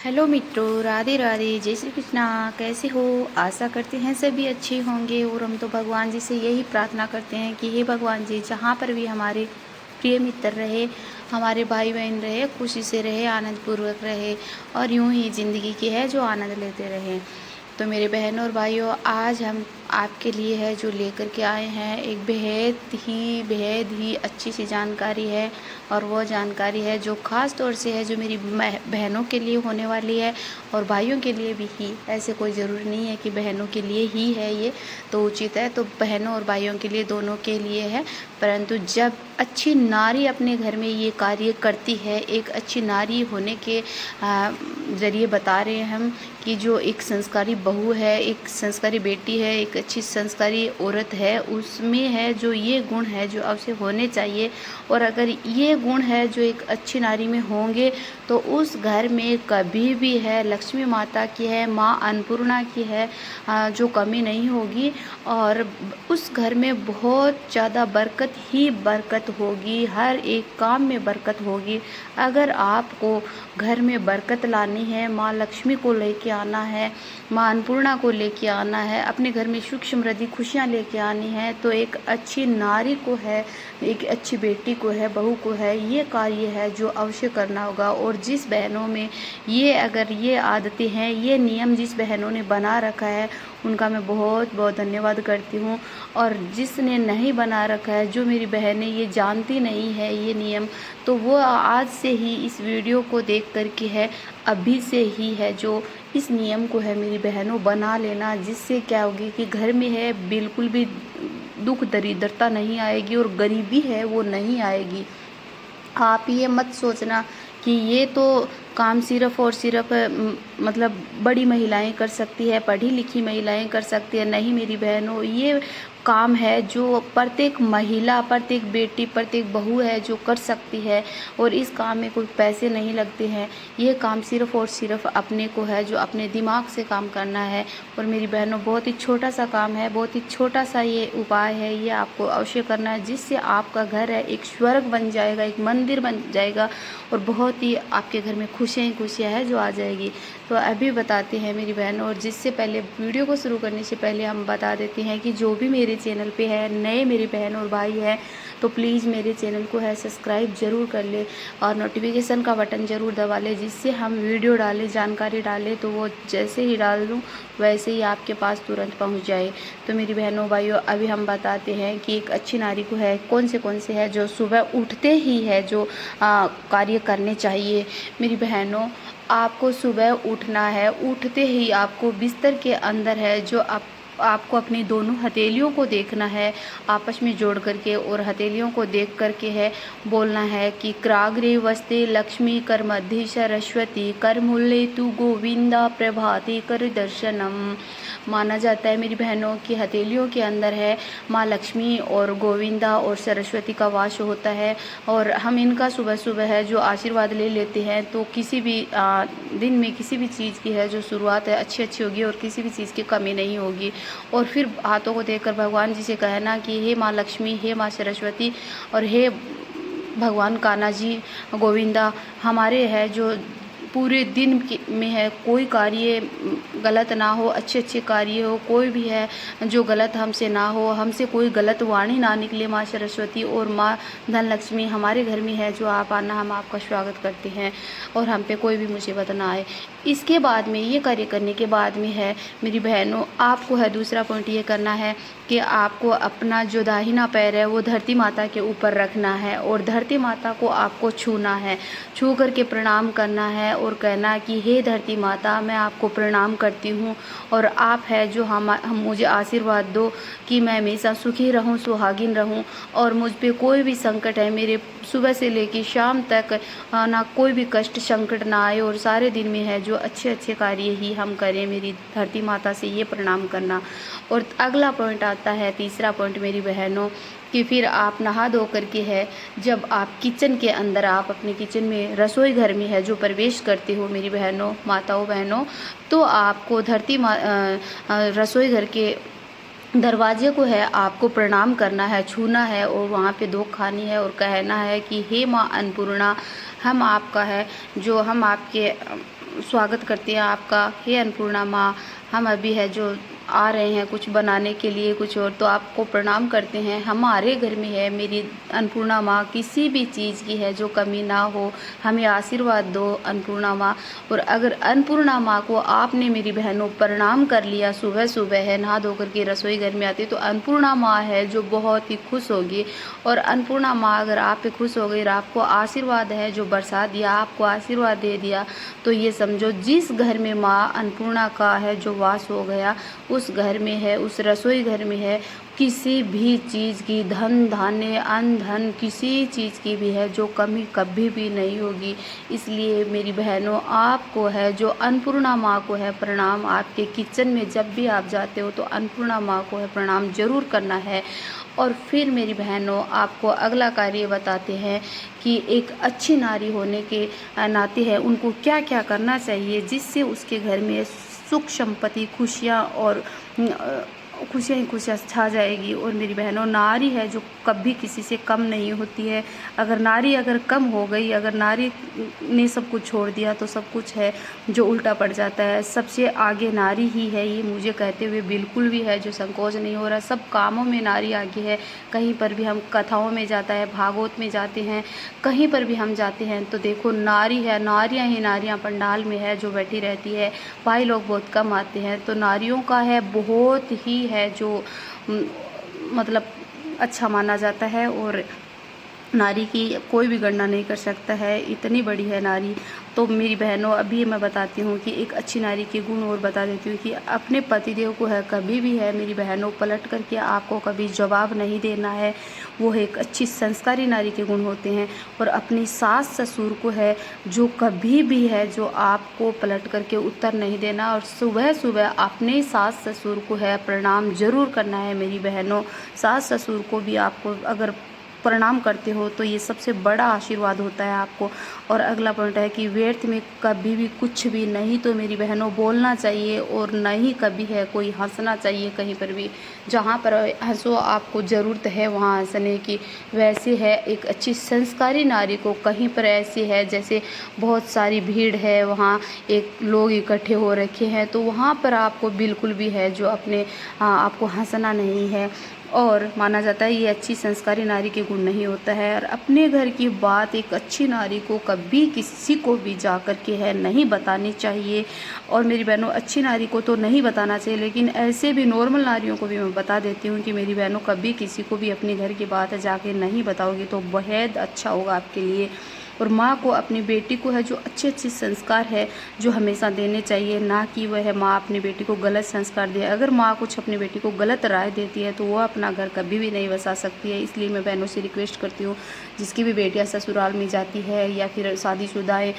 Hello मित्रों, राधे राधे, जय श्री कृष्णा। कैसे हो? आशा करते हैं सभी अच्छे होंगे। और हम तो भगवान जी से यही प्रार्थना करते हैं कि हे भगवान जी, जहाँ पर भी हमारे प्रिय मित्र रहे, हमारे भाई बहन रहे, खुशी से रहे, आनंद पूर्वक रहे और यूं ही ज़िंदगी की है जो आनंद लेते रहें। तो मेरे बहनों और भाइयों, आज हम आपके लिए है जो लेकर के आए हैं एक बेहद ही अच्छी सी जानकारी है। और वो जानकारी है जो ख़ास तौर से है जो मेरी बहनों के लिए होने वाली है और भाइयों के लिए भी ही। ऐसे कोई ज़रूरी नहीं है कि बहनों के लिए ही है ये तो उचित है, तो बहनों और भाइयों के लिए, दोनों के लिए है। परंतु जब अच्छी नारी अपने घर में ये कार्य करती है, एक अच्छी नारी होने के ज़रिए बता रहे हैं हम कि जो एक संस्कारी बहू है, एक संस्कारी बेटी है, एक अच्छी संस्कारी औरत है, उसमें है जो ये गुण है जो अवश्य होने चाहिए। और अगर ये गुण है जो एक अच्छी नारी में होंगे तो उस घर में कभी भी है लक्ष्मी माता की है, माँ अन्नपूर्णा की है, जो कमी नहीं होगी। और उस घर में बहुत ज़्यादा बरकत ही बरकत होगी, हर एक काम में बरकत होगी। अगर आपको घर में बरकत लानी है, माँ लक्ष्मी को लेके आना है, माँ अन्नपूर्णा को लेके आना है, अपने घर में सुख समृद्धि खुशियाँ लेके आनी है, तो एक अच्छी नारी को है, एक अच्छी बेटी को है, बहू को है, ये कार्य है जो अवश्य करना होगा। और जिस बहनों में ये अगर ये आदतें हैं, ये नियम जिस बहनों ने बना रखा है, उनका मैं बहुत बहुत धन्यवाद करती हूँ। और जिसने नहीं बना रखा है, जो मेरी बहनें ये जानती नहीं है ये नियम, तो वो आज से ही इस वीडियो को देख कर के है, अभी से ही है जो इस नियम को है मेरी बहनों बना लेना। जिससे क्या होगी कि घर में है बिल्कुल भी दुख दरिद्रता नहीं आएगी और गरीबी है वो नहीं आएगी। आप ये मत सोचना कि ये तो काम सिर्फ और सिर्फ मतलब बड़ी महिलाएं कर सकती है, पढ़ी लिखी महिलाएं कर सकती है। नहीं मेरी बहनों, ये काम है जो प्रत्येक महिला, प्रत्येक बेटी, प्रत्येक बहू है जो कर सकती है। और इस काम में कोई पैसे नहीं लगते हैं। ये काम सिर्फ और सिर्फ अपने को है जो अपने दिमाग से काम करना है। और मेरी बहनों, बहुत ही छोटा सा काम है, बहुत ही छोटा सा ये उपाय है, ये आपको अवश्य करना है, जिससे आपका घर है एक स्वर्ग बन जाएगा, एक मंदिर बन जाएगा और बहुत ही आपके घर में खुशियाँ ही खुशियाँ है जो आ जाएगी। तो अभी बताते हैं मेरी बहनों। और जिससे पहले वीडियो को शुरू करने से पहले हम बता देते हैं कि जो भी मेरे चैनल पे है, नए मेरे बहन और भाई हैं, तो प्लीज़ मेरे चैनल को है सब्सक्राइब ज़रूर कर ले और नोटिफिकेशन का बटन ज़रूर दबा ले, जिससे हम वीडियो डालें, जानकारी डालें तो वो जैसे ही डाल दूँ वैसे ही आपके पास तुरंत पहुंच जाए। तो मेरी बहनों भाइयों, अभी हम बताते हैं कि एक अच्छी नारी को है कौन से है जो सुबह उठते ही है जो कार्य करने चाहिए। मेरी बहनों, आपको सुबह उठना है, उठते ही आपको बिस्तर के अंदर है जो आपको अपनी दोनों हथेलियों को देखना है आपस में जोड़ करके, और हथेलियों को देख करके है बोलना है कि क्राग्रे वस्ते लक्ष्मी कर मध्य सरस्वती कर मूल्य तू गोविंदा प्रभाते कर दर्शनम। माना जाता है मेरी बहनों की हथेलियों के अंदर है माँ लक्ष्मी और गोविंदा और सरस्वती का वास होता है। और हम इनका सुबह सुबह है जो आशीर्वाद ले लेते हैं, तो किसी भी दिन में किसी भी चीज़ की है जो शुरुआत है अच्छी अच्छी होगी और किसी भी चीज़ की कमी नहीं होगी। और फिर हाथों को देखकर भगवान जी से कहना कि हे माँ लक्ष्मी, हे माँ सरस्वती और हे भगवान कान्हा जी, गोविंदा, हमारे है जो पूरे दिन में है कोई कार्य गलत ना हो, अच्छे अच्छे कार्य हो, कोई भी है जो गलत हमसे ना हो, हमसे कोई गलत वाणी ना निकले माँ सरस्वती और माँ धन लक्ष्मी, हमारे घर में है जो आप आना, हम आपका स्वागत करते हैं और हम पे कोई भी मुसीबत ना आए। इसके बाद में ये कार्य करने के बाद में है मेरी बहनों, आपको है दूसरा पॉइंट ये करना है कि आपको अपना जो दाहिना पैर है वो धरती माता के ऊपर रखना है और धरती माता को आपको छूना है, छू करके प्रणाम करना है और कहना कि हे धरती माता, मैं आपको प्रणाम करती हूँ और आप है जो हम मुझे आशीर्वाद दो कि मैं हमेशा सुखी रहूँ, सुहागिन रहूँ और मुझ पे कोई भी संकट है मेरे सुबह से लेकर शाम तक ना कोई भी कष्ट संकट ना आए और सारे दिन में है जो अच्छे अच्छे कार्य ही हम करें। मेरी धरती माता से ये प्रणाम करना। और अगला पॉइंट आता है, तीसरा पॉइंट मेरी बहनों, कि फिर आप नहा धो करके है जब आप किचन के अंदर, आप अपने किचन में रसोई घर में है जो प्रवेश करते हो मेरी बहनों, माताओं बहनों, तो आपको रसोई घर के दरवाजे को है आपको प्रणाम करना है, छूना है और वहाँ पे धो खानी है और कहना है कि हे माँ अन्नपूर्णा, हम आपका है जो हम आपके स्वागत करते हैं आपका। हे अन्नपूर्णा माँ, हम अभी है जो आ रहे हैं कुछ बनाने के लिए कुछ और, तो आपको प्रणाम करते हैं। हमारे घर में है मेरी अन्नपूर्णा माँ, किसी भी चीज़ की है जो कमी ना हो, हमें आशीर्वाद दो अन्नपूर्णा माँ। और अगर अन्नपूर्णा माँ को आपने मेरी बहनों प्रणाम कर लिया, सुबह सुबह है नहा धो करके रसोई घर में आती, तो अन्नपूर्णा माँ है जो बहुत ही खुश होगी। और अन्नपूर्णा माँ अगर आप पे खुश हो गई और आपको आशीर्वाद है जो बरसा दिया, आपको आशीर्वाद दे दिया, तो ये समझो जिस घर में माँ अन्नपूर्णा का है जो वास हो गया, उस घर में है, उस रसोई घर में है, किसी भी चीज़ की, धन धान्य अन्न धन किसी चीज़ की भी है जो कमी कभी भी नहीं होगी। इसलिए मेरी बहनों, आपको है जो अन्नपूर्णा माँ को है प्रणाम। आपके किचन में जब भी आप जाते हो तो अन्नपूर्णा माँ को है प्रणाम जरूर करना है। और फिर मेरी बहनों, आपको अगला कार्य बताते हैं कि एक अच्छी नारी होने के नाते है उनको क्या क्या करना चाहिए जिससे उसके घर में सुख संपत्ति खुशियाँ और खुशियाँ ही खुशियाँ छा जाएगी। और मेरी बहनों, नारी है जो कभी किसी से कम नहीं होती है। अगर नारी अगर कम हो गई, अगर नारी ने सब कुछ छोड़ दिया, तो सब कुछ है जो उल्टा पड़ जाता है। सबसे आगे नारी ही है, ये मुझे कहते हुए बिल्कुल भी है जो संकोच नहीं हो रहा। सब कामों में नारी आगे है। कहीं पर भी हम कथाओं में जाता है, भागवत में जाते हैं, कहीं पर भी हम जाते हैं तो देखो नारी है, नारियां ही नारियां पंडाल में है जो बैठी रहती है। भाई लोग बहुत कम आते हैं, तो नारियों का है बहुत ही है जो मतलब अच्छा माना जाता है। और नारी की कोई भी गणना नहीं कर सकता है, इतनी बड़ी है नारी। तो मेरी बहनों, अभी मैं बताती हूँ कि एक अच्छी नारी के गुण और बता देती हूँ कि अपने पतिदेव को है कभी भी है मेरी बहनों पलट करके आपको कभी जवाब नहीं देना है। वो एक अच्छी संस्कारी नारी के गुण होते हैं। और अपनी सास ससुर को है जो कभी भी है जो आपको पलट करके उत्तर नहीं देना। और सुबह सुबह अपने सास ससुर को है प्रणाम जरूर करना है मेरी बहनों। सास ससुर को भी आपको अगर प्रणाम करते हो तो ये सबसे बड़ा आशीर्वाद होता है आपको। और अगला पॉइंट है कि व्यर्थ में कभी भी कुछ भी नहीं तो मेरी बहनों बोलना चाहिए, और नहीं कभी है कोई हंसना चाहिए कहीं पर भी। जहाँ पर हंसो, आपको ज़रूरत है वहाँ हंसने की। वैसे है एक अच्छी संस्कारी नारी को कहीं पर ऐसी है जैसे बहुत सारी भीड़ है, वहाँ एक लोग इकट्ठे हो रखे हैं, तो वहाँ पर आपको बिल्कुल भी है जो अपने आपको हंसना नहीं है। और माना जाता है ये अच्छी संस्कारी नारी के गुण नहीं होता है। और अपने घर की बात एक अच्छी नारी को कभी किसी को भी जा कर के है नहीं बतानी चाहिए। और मेरी बहनों, अच्छी नारी को तो नहीं बताना चाहिए, लेकिन ऐसे भी नॉर्मल नारियों को भी मैं बता देती हूँ कि मेरी बहनों कभी किसी को भी अपने घर की बात जाके नहीं बताओगी तो बेहद अच्छा होगा आपके लिए। और माँ को अपनी बेटी को है जो अच्छे अच्छे संस्कार है जो हमेशा देने चाहिए, ना कि वह माँ अपनी बेटी को गलत संस्कार दे। अगर माँ कुछ अपनी बेटी को गलत राय देती है तो वो अपना घर कभी भी नहीं बसा सकती है। इसलिए मैं बहनों से रिक्वेस्ट करती हूँ, जिसकी भी बेटियाँ ससुराल में जाती है या फिर शादीशुदाएँ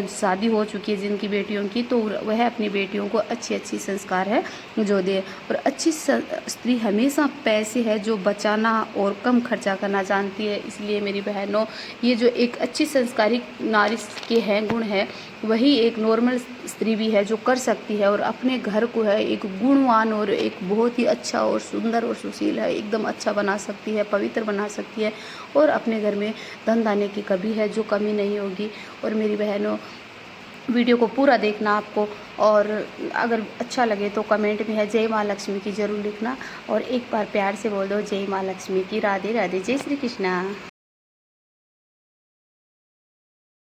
शादी हो चुकी है जिनकी बेटियों की, तो वह अपनी बेटियों को अच्छी अच्छी संस्कार है जो दे। और अच्छी स्त्री हमेशा पैसे है जो बचाना और कम खर्चा करना जानती है। इसलिए मेरी बहनों, ये जो एक अच्छी संस्कारी नारी के हैं गुण है, वही एक नॉर्मल स्त्री भी है जो कर सकती है। और अपने घर को है एक गुणवान और एक बहुत ही अच्छा और सुंदर और सुशील है एकदम अच्छा बना सकती है, पवित्र बना सकती है। और अपने घर में धन धान्य की कभी है जो कमी नहीं होगी। और मेरी बहनों, वीडियो को पूरा देखना आपको, और अगर अच्छा लगे तो कमेंट में है जय माँ लक्ष्मी की ज़रूर लिखना। और एक बार प्यार से बोल दो जय माँ लक्ष्मी की। राधे राधे, जय श्री कृष्णा।